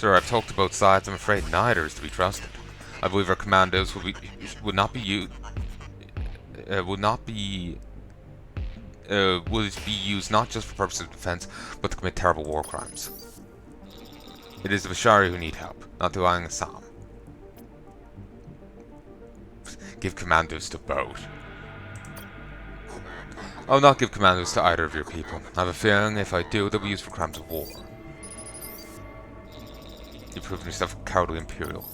Sir, I've talked to both sides. I'm afraid neither is to be trusted. I believe our commandos would not be used not just for purposes of defense, but to commit terrible war crimes. It is the Bashari who need help, not the Palanai and I'm. Give commandos to both. I'll not give commandos to either of your people. I have a feeling if I do, they'll be used for crimes of war. You've proven yourself a cowardly Imperial.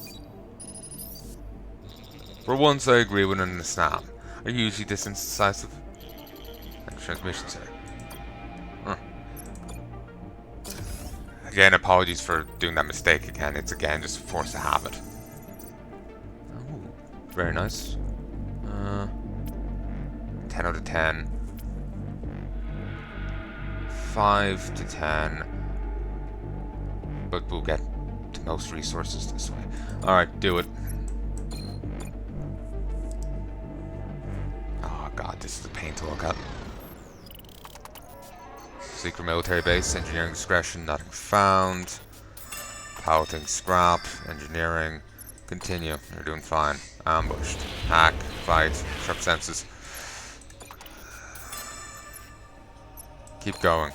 For once, I agree with an Islam. Are you usually this indecisive? And transmission, sir. Again, apologies for doing that mistake again. It's again just a force of habit. Oh, very nice. 10 out of 10. 5 to 10. But we'll get the most resources this way. Alright, do it. Oh god, this is a pain to look at. Secret military base, engineering discretion, nothing found. Piloting scrap, engineering. Continue, you're doing fine. Ambushed. Hack, fight, sharp senses. Keep going.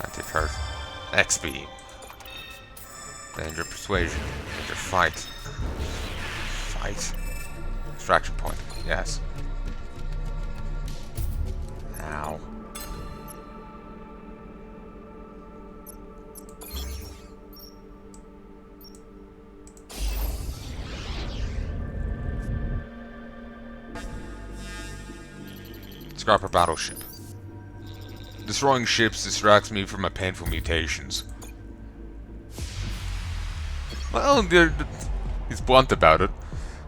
Anti-hurt. XP. Danger persuasion. Danger fight. Fight. Extraction point. Yes. Ow. Scrapper battleship. Destroying ships distracts me from my painful mutations. Well, he's blunt about it.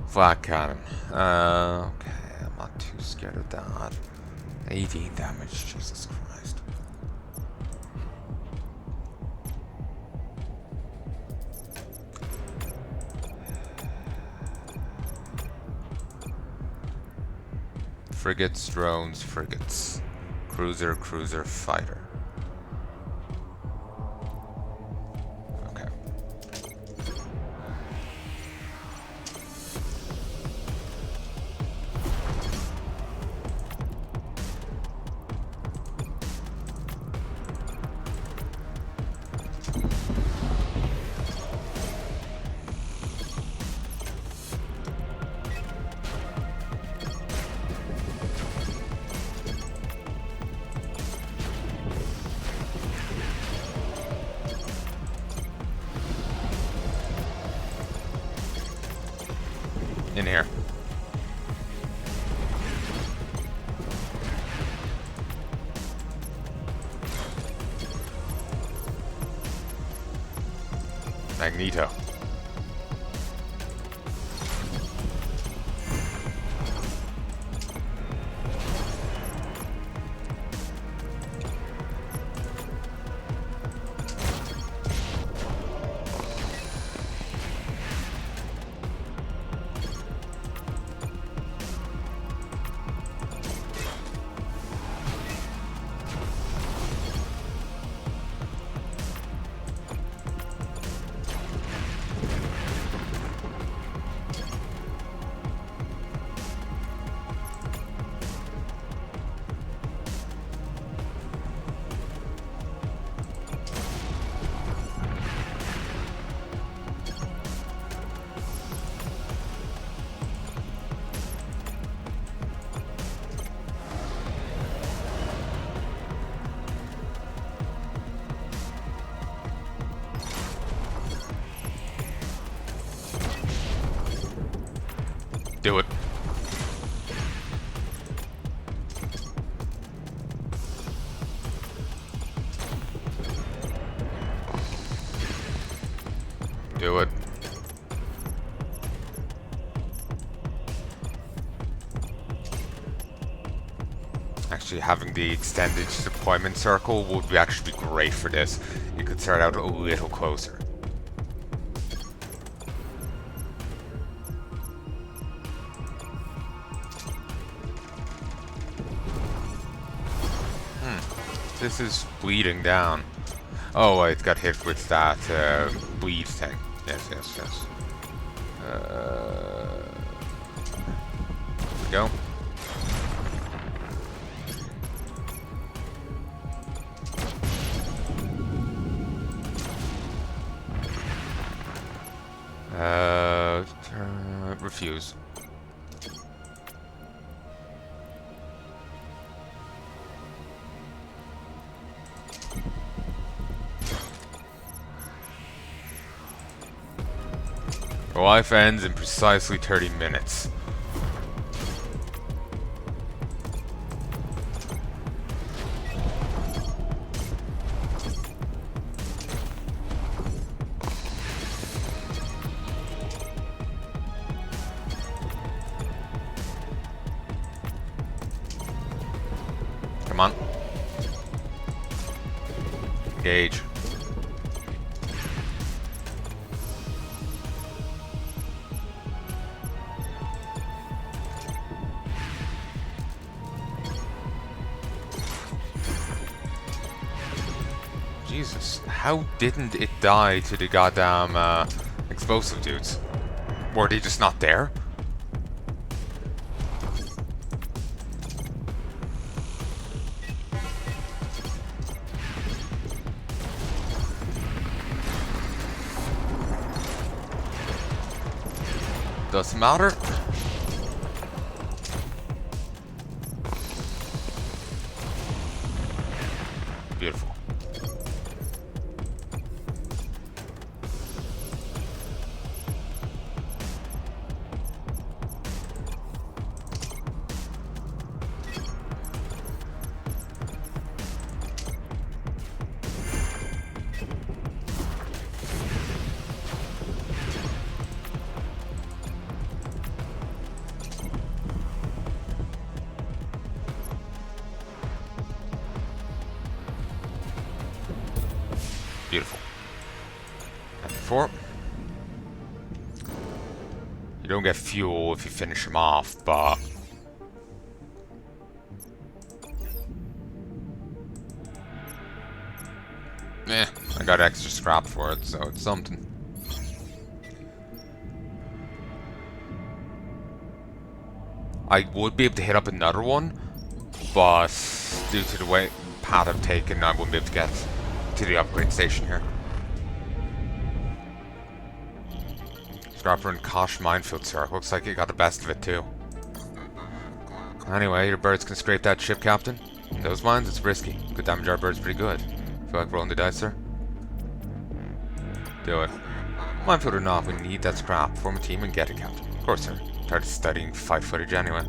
Flat cannon. Okay, I'm not too scared of that. 18 damage, Jesus Christ. Frigates, drones, frigates. Cruiser, cruiser, fighter. Okay. In here. Magneto. Do it. Do it. Actually, having the extended deployment circle would be actually be great for this. You could start out a little closer. This is bleeding down. Oh, it got hit with that bleed thing. Yes, yes, yes. Here we go. Refuse. Your life ends in precisely 30 minutes. Come on. Engage. Jesus, how didn't it die to the goddamn explosive dudes? Were they just not there? Doesn't matter. Beautiful. Beautiful. And 4. You don't get fuel if you finish them off, but... I got extra scrap for it, so it's something. I would be able to hit up another one, but due to the way path I've taken, I wouldn't be able to get to the upgrade station here. Scrapper and Kosh minefield, sir. Looks like you got the best of it too. Anyway, your birds can scrape that ship, Captain. In those mines, it's risky. Could damage our birds pretty good. Feel like rolling the dice, sir? Do it. Minefield or not, we need that scrap. Form a team and get it, Captain. Of course, sir. Started studying fight footage anyway.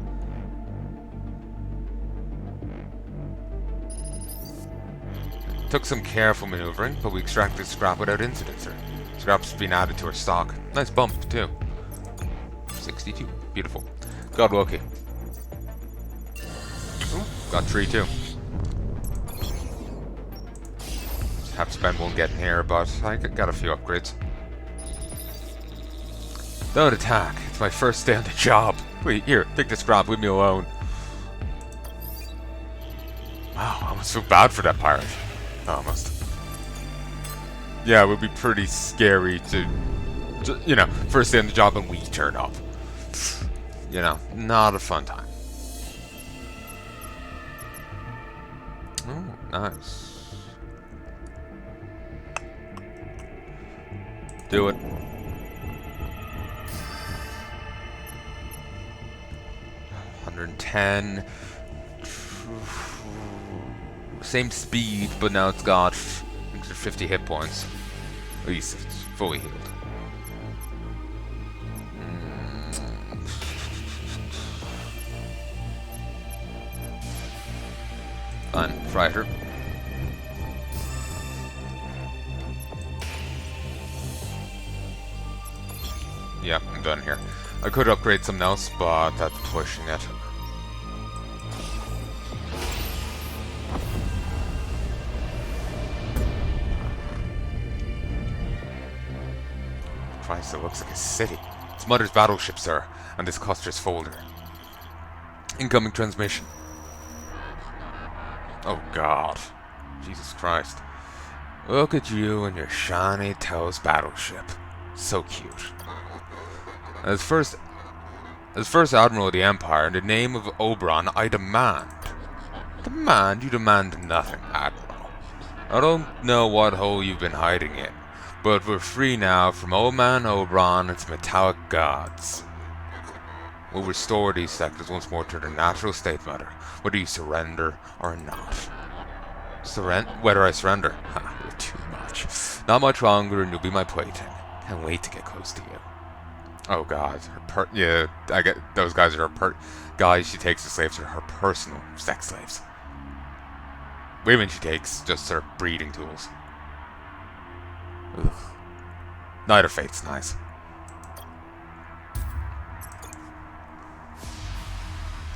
Took some careful maneuvering, but we extracted scrap without incident, sir. Scrap's been added to our stock. Nice bump, too. 62. Beautiful. God lucky. Ooh, got 3 too. Have to spend one getting here, but I got a few upgrades. Don't attack. It's my first day on the job. Wait, here, take the scrap, leave me alone. Wow, I almost feel bad for that pirate. Almost. Yeah, it would be pretty scary to, you know, first day on the job and we turn up. You know, not a fun time. Oh, nice. Do it. $110. Same speed, but now it's got extra 50 hit points. At least it's fully healed. Fine, fighter. Yeah, I'm done here. I could upgrade something else, but that's pushing it. Christ, it looks like a city. It's Mother's battleship, sir, and this Custer's folder. Incoming transmission. Oh God. Jesus Christ. Look at you and your shiny Taos battleship. So cute. As first Admiral of the Empire, in the name of Oberon, I demand. Demand? You demand nothing, Admiral. I don't know what hole you've been hiding in, but we're free now from Old Man Oberon and its metallic gods. We'll restore these sectors once more to their natural state, Mother, whether you surrender or not. Whether I surrender? Ha, you're too much. Not much longer and you'll be my plaything. Can't wait to get close to you. Oh god, yeah, I get those guys are guys she takes as slaves are her personal sex slaves. Women she takes just her breeding tools. Ugh. Neither fate's nice.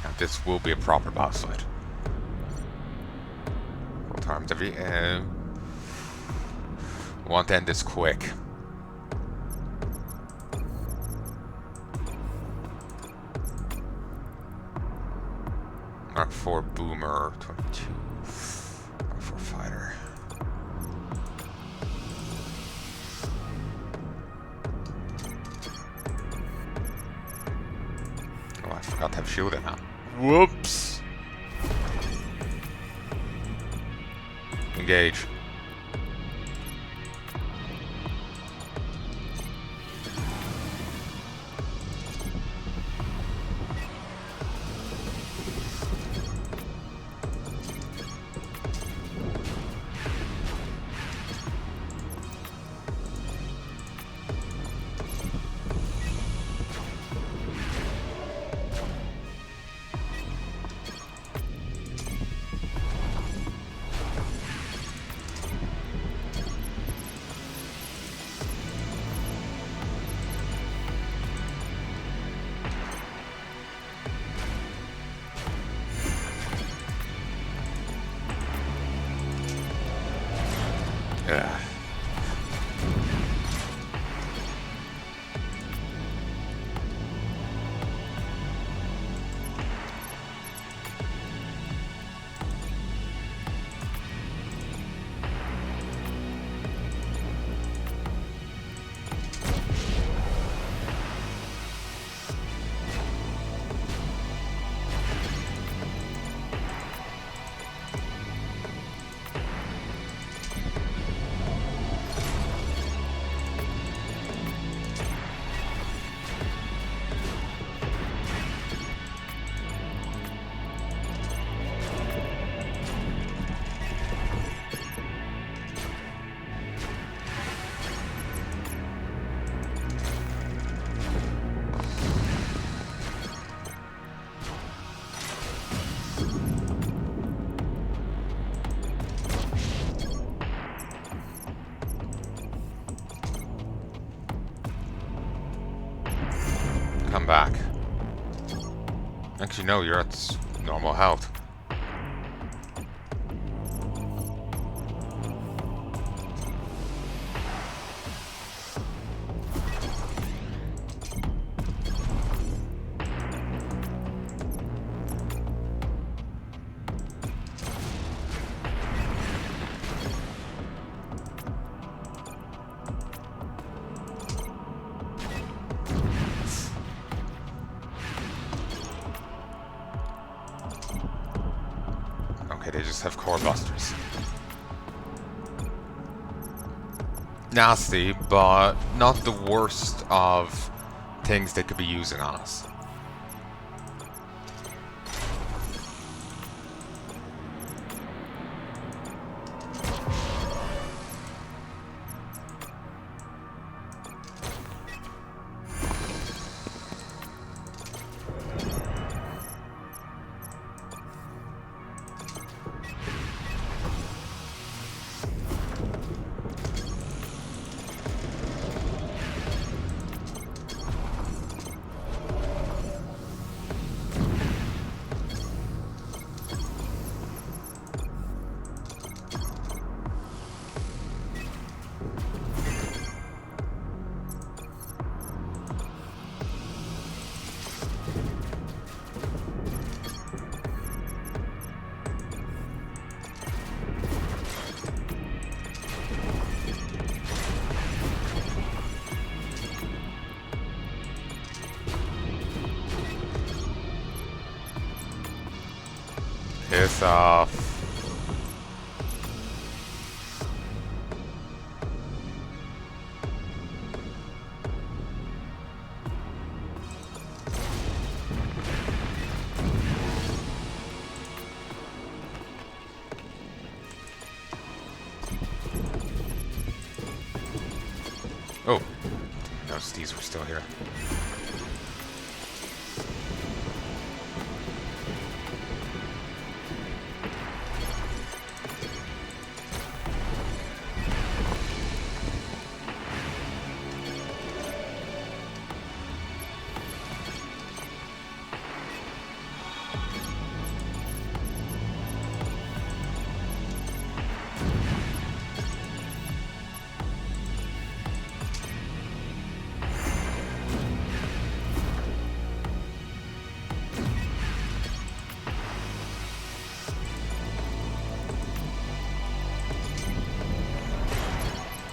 Now this will be a proper boss fight. Full times every. Want to end this quick. Mark 4 Boomer 22. Mark 4 Fighter. Oh, I forgot to have shielding now. Whoops! Engage. Yeah. Come back. Actually, no, you're at normal health. Okay, they just have core busters. Nasty, but not the worst of things they could be using on us. Piss off. Oh, no, these were still here.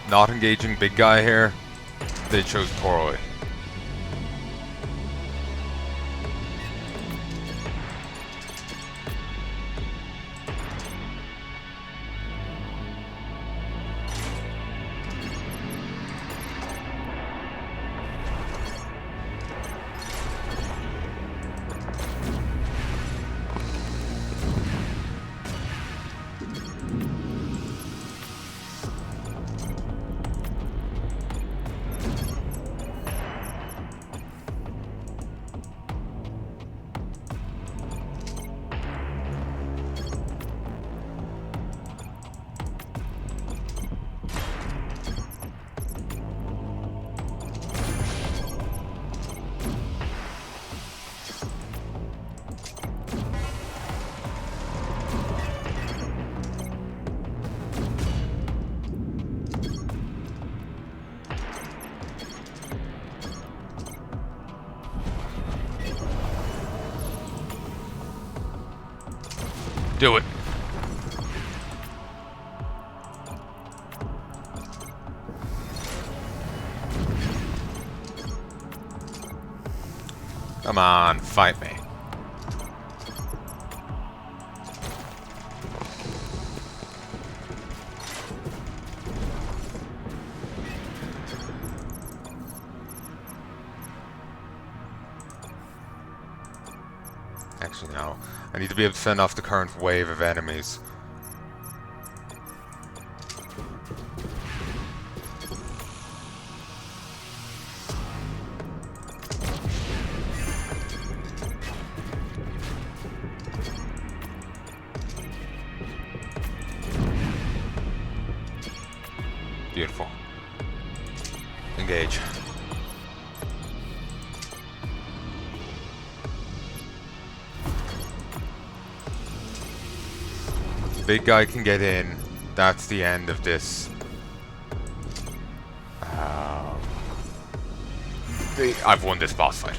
Not engaging big guy here. They chose poorly. Do it. Come on, fight me. Actually, no. I need to be able to fend off the current wave of enemies. Beautiful. Engage. Big guy can get in. That's the end of this. I've won this boss fight.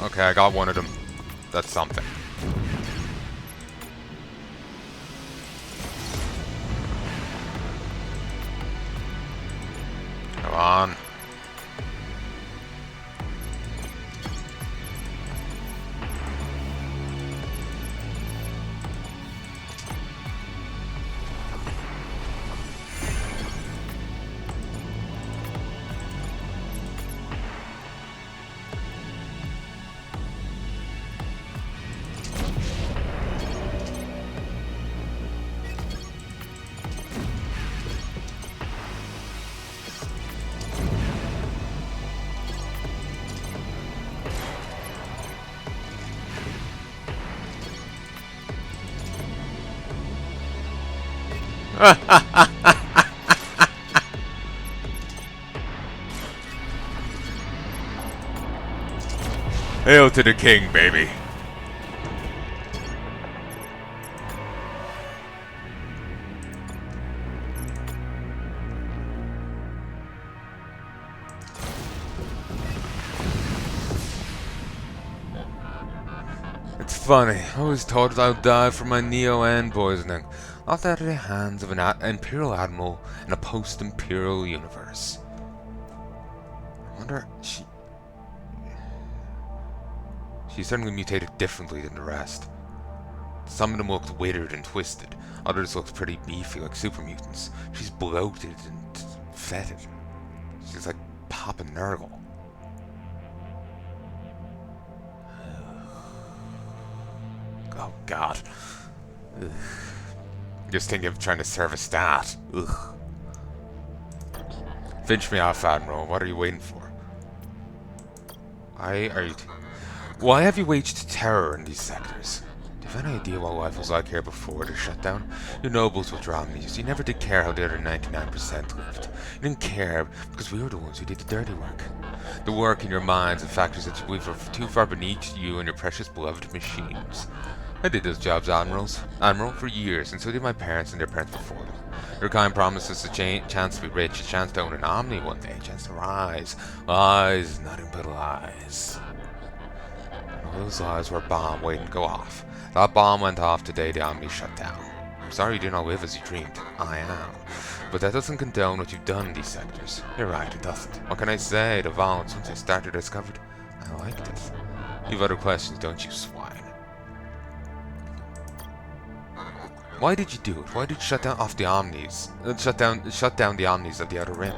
Okay, I got one of them. That's something. Come on. Hail to the king, baby. It's funny, I always thought I'd die from my neo-N poisoning, not that at the hands of an Imperial Admiral in a post-Imperial universe. I wonder, She certainly mutated differently than the rest. Some of them looked withered and twisted. Others looked pretty beefy, like super mutants. She's bloated and fetid. She's like Papa Nurgle. Oh god. Ugh. Just thinking of trying to serve a stat. Ugh. Finish me off, Admiral. What are you waiting for? Why have you waged terror in these sectors? Do you have any idea what life was like here before the shutdown? Your nobles were Romneys. You never did care how the other 99% lived. You didn't care because we were the ones who did the dirty work. The work in your minds and factors that you believe were too far beneath you and your precious beloved machines. I did those jobs, Admiral, for years, and so did my parents and their parents before them. Your kind promised us a chance to be rich, a chance to own an Omni one day, a chance to rise. Lies, nothing but lies. And all those lies were a bomb waiting to go off. That bomb went off the day the Omni shut down. I'm sorry you did not live as you dreamed. I am. But that doesn't condone what you've done in these sectors. You're right, it doesn't. What can I say? The violence, once I started, I discovered I liked it. You've other questions, don't you, swine? Why did you do it? Why did you shut down off the Omnis? Shut down the Omnis of the Outer Rim?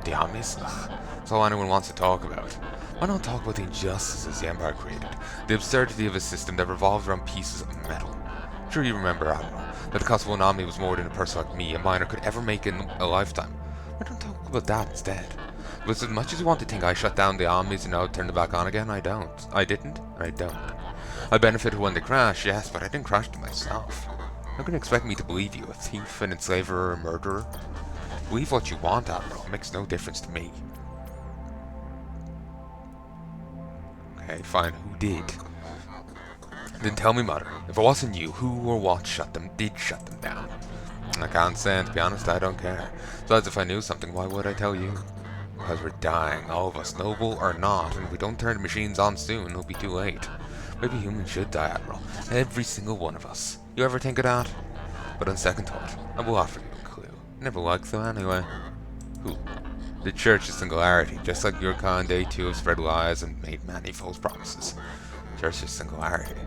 The Omnis? Ugh, that's all anyone wants to talk about. Why not talk about the injustices the Empire created? The absurdity of a system that revolved around pieces of metal. Sure you remember, Admiral, that the cost of one Omni was more than a person like me, a miner, could ever make in a lifetime. Why don't talk about that instead? But as much as you want to think I shut down the Omnis and now turn them back on again, I don't. I didn't, and I don't. I benefited when they crashed, yes, but I didn't crash them myself. How can you expect me to believe you, a thief, an enslaver, a murderer? Believe what you want, Admiral. It makes no difference to me. Okay, fine. Who did? Then tell me, Mother. If it wasn't you, who or what did shut them down? I can't say, and to be honest, I don't care. Besides, if I knew something, why would I tell you? Because we're dying, all of us, noble or not, and if we don't turn the machines on soon, it'll be too late. Maybe humans should die, Admiral. Every single one of us. You ever think of that? But on second thought, I will offer you a clue. Never liked them anyway. Who? The Church's Singularity, just like your kind, they too have spread lies and made many false promises. Church's Singularity.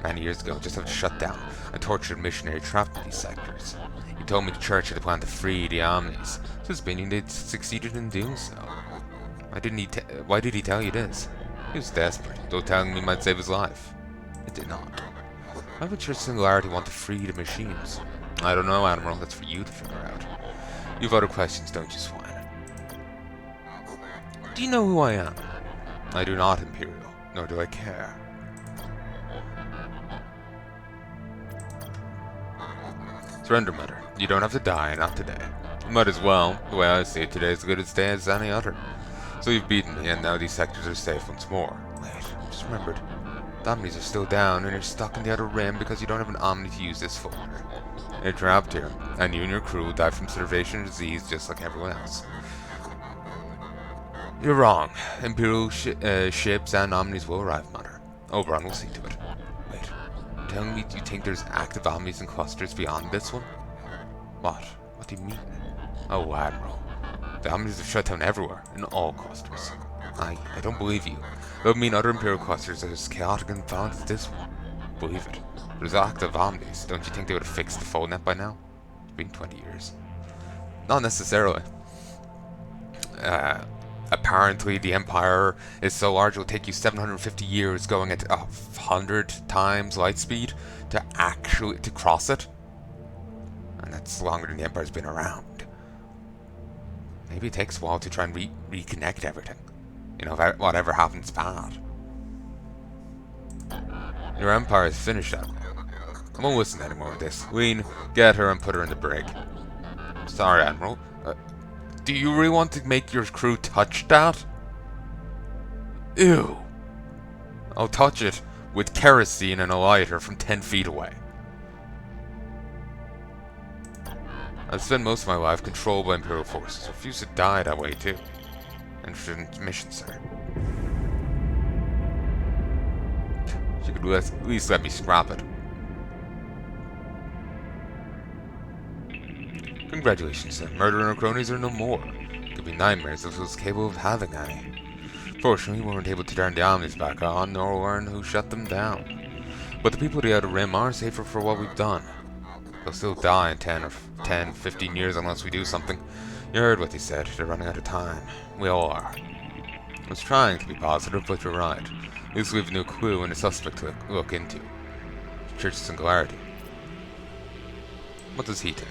Many years ago, just had shut down a tortured missionary trapped in these sectors. He told me the Church had planned to free the Omnis, suspecting they'd succeeded in doing so. Why did he tell you this? He was desperate, though telling me might save his life. It did not. Why would Church Singularity want to free the machines? I don't know, Admiral. That's for you to figure out. You've other questions, don't you, swine? Do you know who I am? I do not, Imperial. Nor do I care. Surrender, Mother. You don't have to die, not today. You might as well. The way I see it, today is as good a day as any other. So you've beaten me, and now these sectors are safe once more. Wait, I just remembered. The Omnis are still down, and you're stuck in the Outer Rim because you don't have an Omni to use this for. You're trapped here, and you and your crew will die from starvation and disease just like everyone else. You're wrong. Imperial ships and Omnis will arrive, Mother. Oberon will see to it. Wait, you're telling me you think there's active Omnis and clusters beyond this one? What? What do you mean? Oh, Admiral. The Omnis have shut down everywhere, in all clusters. I don't believe you. That would mean other Imperial clusters are as chaotic and violent as this one. Believe it. There's active Omnis. Don't you think they would have fixed the phone net by now? It's been 20 years. Not necessarily. Apparently the Empire is so large it will take you 750 years going at 100 times light speed to cross it. And that's longer than the Empire's been around. Maybe it takes a while to try and reconnect everything. You know, whatever happens bad. Your Empire is finished, Admiral. I won't listen anymore with this. Ween, get her and put her in the brig. Sorry, Admiral. Do you really want to make your crew touch that? Ew. I'll touch it with kerosene and a lighter from 10 feet away. I've spent most of my life controlled by Imperial forces. I refuse to die that way, too. Interested in mission, sir. She could at least let me scrap it. Congratulations, sir. Murder and her cronies are no more. Could be nightmares if it was capable of having any. Fortunately, we weren't able to turn the Omnis back on, nor learn who shut them down. But the people of the Outer Rim are safer for what we've done. They'll still die in 15 years unless we do something. You heard what he said. They're running out of time. We all are. I was trying to be positive, but you're right. At least we have no clue and a suspect to look into. Church Singularity. What does he think?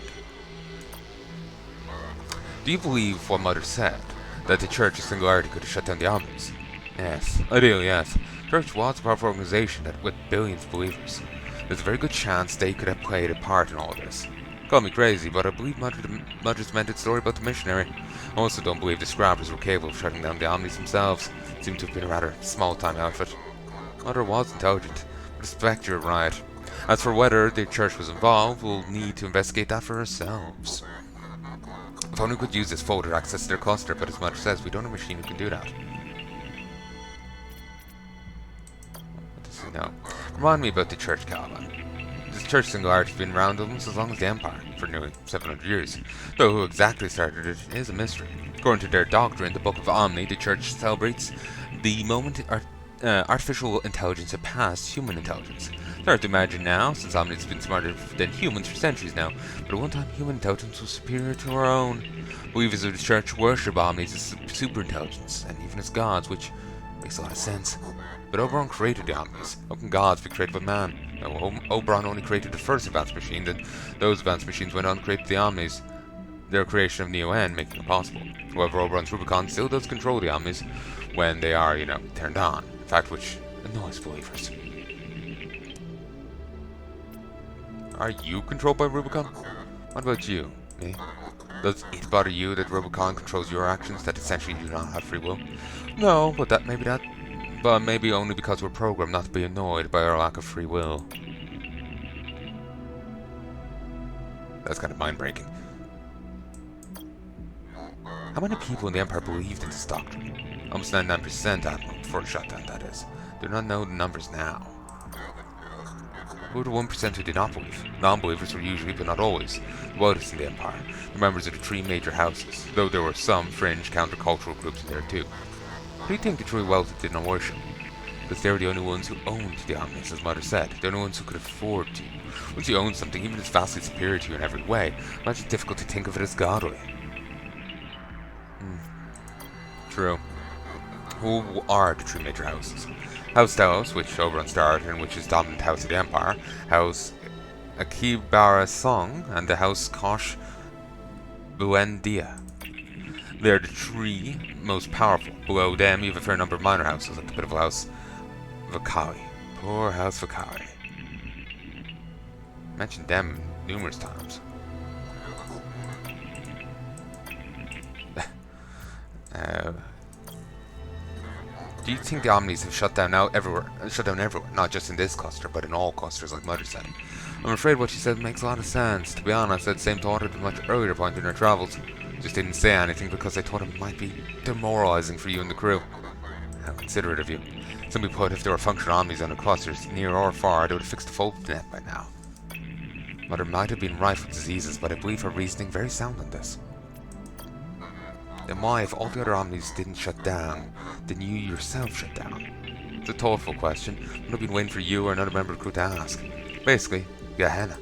Do you believe what Mother said? That the Church of Singularity could have shut down the Omnis? Yes. Ideally, yes. Church was a powerful organization that with billions of believers. There's a very good chance they could have played a part in all of this. Call me crazy, but I believe Mother's demented story about the missionary. I also don't believe the Scrappers were capable of shutting down the Omnis themselves. It seemed to have been a rather small-time outfit. Mother was intelligent, but I suspect you're right. As for whether the Church was involved, we'll need to investigate that for ourselves. If only we could use this folder to access their cluster, but as Mother says, we don't have a machine who can do that. What does he know? Remind me about the Church, Caliban. This Church Singularity has been around almost as long as the Empire, for nearly 700 years. Though who exactly started it is a mystery. According to their doctrine, the Book of Omni, the Church celebrates the moment artificial intelligence surpassed human intelligence. It's hard to imagine now, since Omni has been smarter than humans for centuries now, but at one time human intelligence was superior to our own. Believers of the Church worship Omnis as superintelligence, and even as gods, which makes a lot of sense. But Oberon created the Omnis. How can gods be created by man? Now, Oberon only created the first advanced machine, then those advanced machines went on to create the Omnis, their creation of Neo-N making it possible. However, Oberon's Rubicon still does control the Omnis when they are, turned on. In fact, which annoys believers. Are you controlled by Rubicon? What about you? Me? Does it bother you that Rubicon controls your actions, that essentially you do not have free will? No, but maybe only because we're programmed not to be annoyed by our lack of free will. That's kind of mind-breaking. How many people in the Empire believed in this doctrine? Almost 99%, Admiral, before the shutdown, that is. Do not know the numbers now. Who were the 1% who did not believe? Non-believers were usually, but not always, the wealthiest in the Empire, the members of the 3 major houses, though there were some fringe counter-cultural groups in there too. Who do you think the truly wealthy did not worship? Because they were the only ones who owned the Omnis, as Mother said, the only ones who could afford to. Once you own something, even if it's vastly superior to you in every way, it's not difficult to think of it as godly. True. Who are the 3 major houses? House Delos, which Oberon started and which is dominant house of the Empire, House Akibara Song, and the House Kosh Buendia. They are the 3 most powerful. Below them, you have a fair number of minor houses, like the pitiful House Vakali. Poor House Vakali. Mentioned them numerous times. Do you think the Omnis have shut down everywhere, not just in this cluster, but in all clusters, like Mother said? I'm afraid what she said makes a lot of sense. To be honest, I had the same thought at a much earlier point in our travels. Just didn't say anything because I thought it might be demoralizing for you and the crew. How considerate of you. Simply put, if there were functional Omnis on the clusters, near or far, they would have fixed the fault net by now. Mother might have been rife with diseases, but I believe her reasoning very sound on this. Then why, if all the other Omnis didn't shut down, then you yourself shut down? It's a thoughtful question, and I've been waiting for you or another member of the crew to ask. Basically, Gehenna.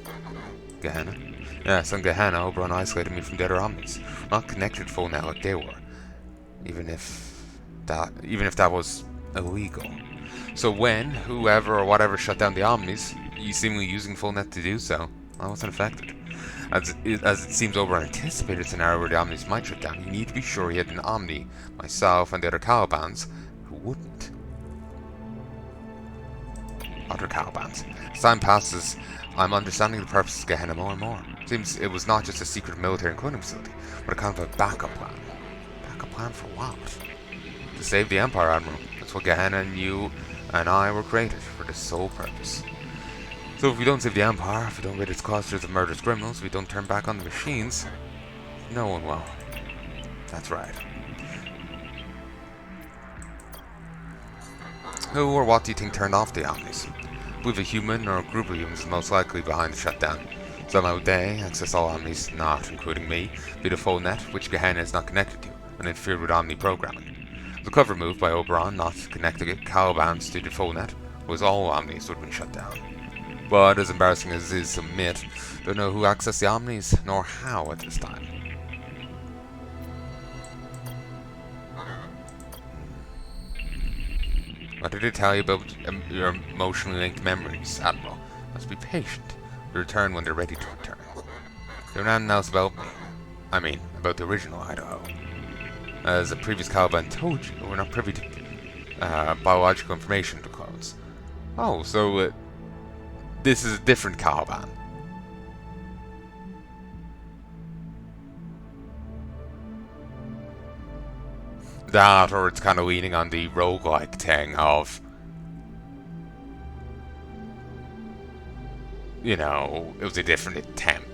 Gehenna? Yes, on Gehenna, Oberon isolated me from the other Omnis, not connected full net like they were. Even if that was illegal. So when, whoever or whatever shut down the Omnis, you seemingly using full net to do so, I wasn't affected. As it seems Oberon anticipated a scenario where the Omnis might shut down, you need to be sure he had an Omni, myself and the other Calibans, who wouldn't. Other Calibans. As time passes, I'm understanding the purpose of Gehenna more and more. It seems it was not just a secret military and cloning facility, but a kind of a backup plan. Backup plan for what? To save the Empire, Admiral. That's what Gehenna and you and I were created, for this sole purpose. So if we don't save the Empire, if we don't rid its clusters of murderous criminals, if we don't turn back on the machines, no one will. That's right. Who or what do you think turned off the Omnis? I believe a human or a group of humans is most likely behind the shutdown. Somehow they access all Omnis, not including me, via the full net, which Gehenna is not connected to, and interfered with Omni programming. The clever move by Oberon not connecting Caliban's to the full net was all Omnis would have been shut down. But as embarrassing as it is to admit, don't know who accessed the Omnis, nor how at this time. What did it tell you about your emotionally linked memories, Admiral? Must be patient. Return when they're ready to return. Don't know anything else about me. I mean, about the original Idaho. As the previous Caliban told you, we're not privy to biological information to clones. Oh, so this is a different Caliban. That, or it's kind of leaning on the roguelike thing of, you know, it was a different attempt.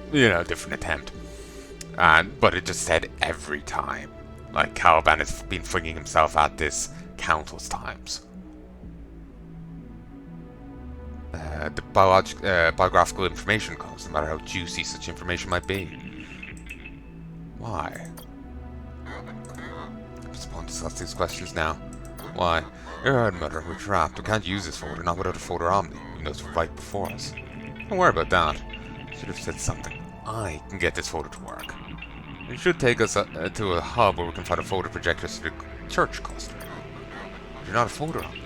But it just said every time. Like, Caliban has been flinging himself at this countless times. The biographical information comes, no matter how juicy such information might be. Why? I just want to discuss these questions now. Why? You're right, Mother, we're trapped. We can't use this folder, not without a folder Omni. You know it's right before us. Don't worry about that. Should have said something. I can get this folder to work. It should take us to a hub where we can find a folder projector to the church cluster. You're not a folder Omni.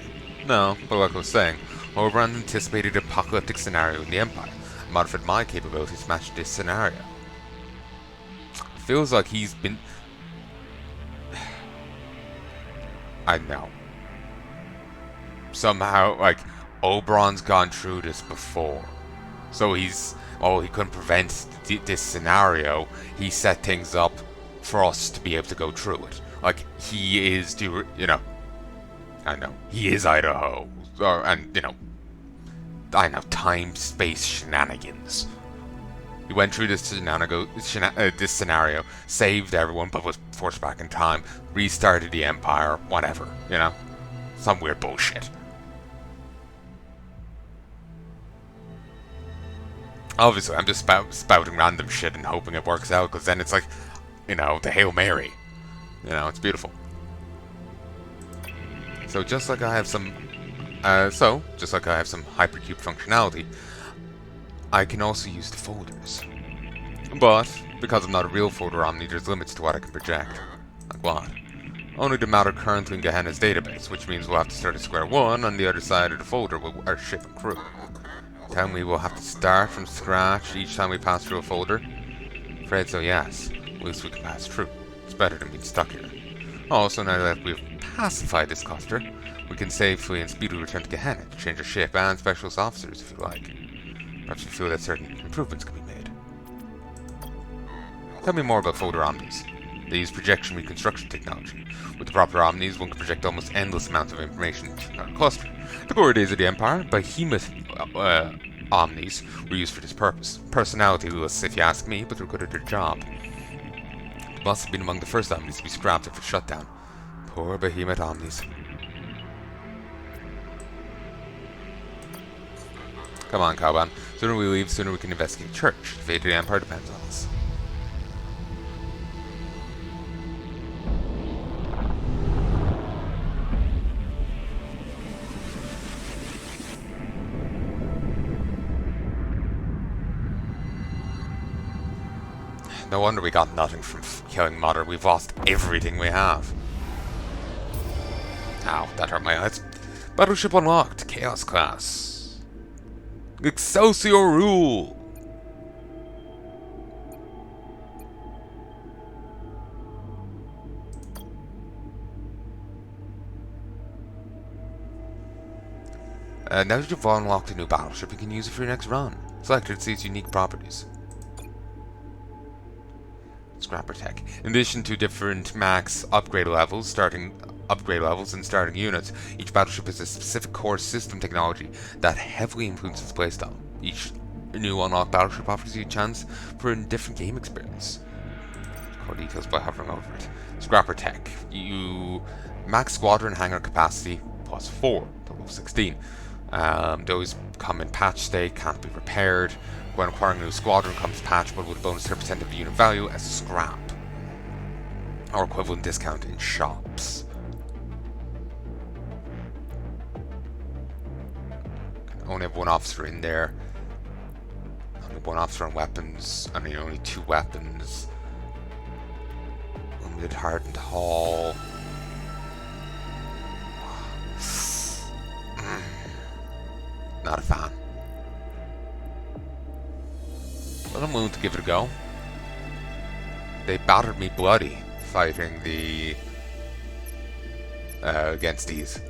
No, but like I was saying, Oberon anticipated an apocalyptic scenario in the Empire, and modified my capabilities to match this scenario. It feels like he's been... I know. Somehow, like, Oberon's gone through this before. So he's... Oh, he couldn't prevent this scenario. He set things up for us to be able to go through it. Like, he is, you know... I know. He is Idaho. And, you know... I know, time-space shenanigans. He went through this scenario, saved everyone, but was forced back in time, restarted the Empire, whatever, you know? Some weird bullshit. Obviously, I'm just spouting random shit and hoping it works out, because then it's like, you know, the Hail Mary. You know, it's beautiful. So just like I have some hypercube functionality, I can also use the folders. But, because I'm not a real folder Omni, there's limits to what I can project. Like what? Only the matter currently in Gehenna's database, which means we'll have to start at square one on the other side of the folder with our ship and crew. Tell me we'll have to start from scratch each time we pass through a folder? Afraid so, yes. At least we can pass through. It's better than being stuck here. Also, now that we've pacified this cluster, we can safely and speedily return to Gehenna to change our ship and specialist officers if you like. Perhaps you feel that certain improvements can be made. Tell me more about folder Omnis. They use projection reconstruction technology. With the proper Omnis, one can project almost endless amounts of information to our cluster. The glory days of the Empire, behemoth Omnis were used for this purpose. Personality-less, if you ask me, but they're good at their job. They must have been among the first Omnis to be scrapped after shutdown. Poor behemoth Omnis. Come on, Caliban. Sooner we leave, sooner we can investigate church. The fate of the Empire depends on us. No wonder we got nothing from killing Mother. We've lost everything we have. Ow, that hurt my eyes. Battleship unlocked. Chaos class. Excelsior rule! Now that you've unlocked a new battleship, you can use it for your next run. Select it to see its unique properties. Scrapper tech. In addition to different max upgrade levels and starting units, each battleship has a specific core system technology that heavily influences playstyle. Each new unlocked battleship offers you a chance for a different game experience. Core details by hovering over it. Scrapper tech. You max squadron hangar capacity plus 4, total of 16. Those come in patch state, can't be repaired. When acquiring a new squadron comes patchable with a bonus 30% of the unit value as scrap, or equivalent discount in shops. only have one officer in there. Only one officer on weapons. I mean, only 2 weapons. Limited hardened hull. Not a fan. But I'm willing to give it a go. They battered me bloody fighting the against these.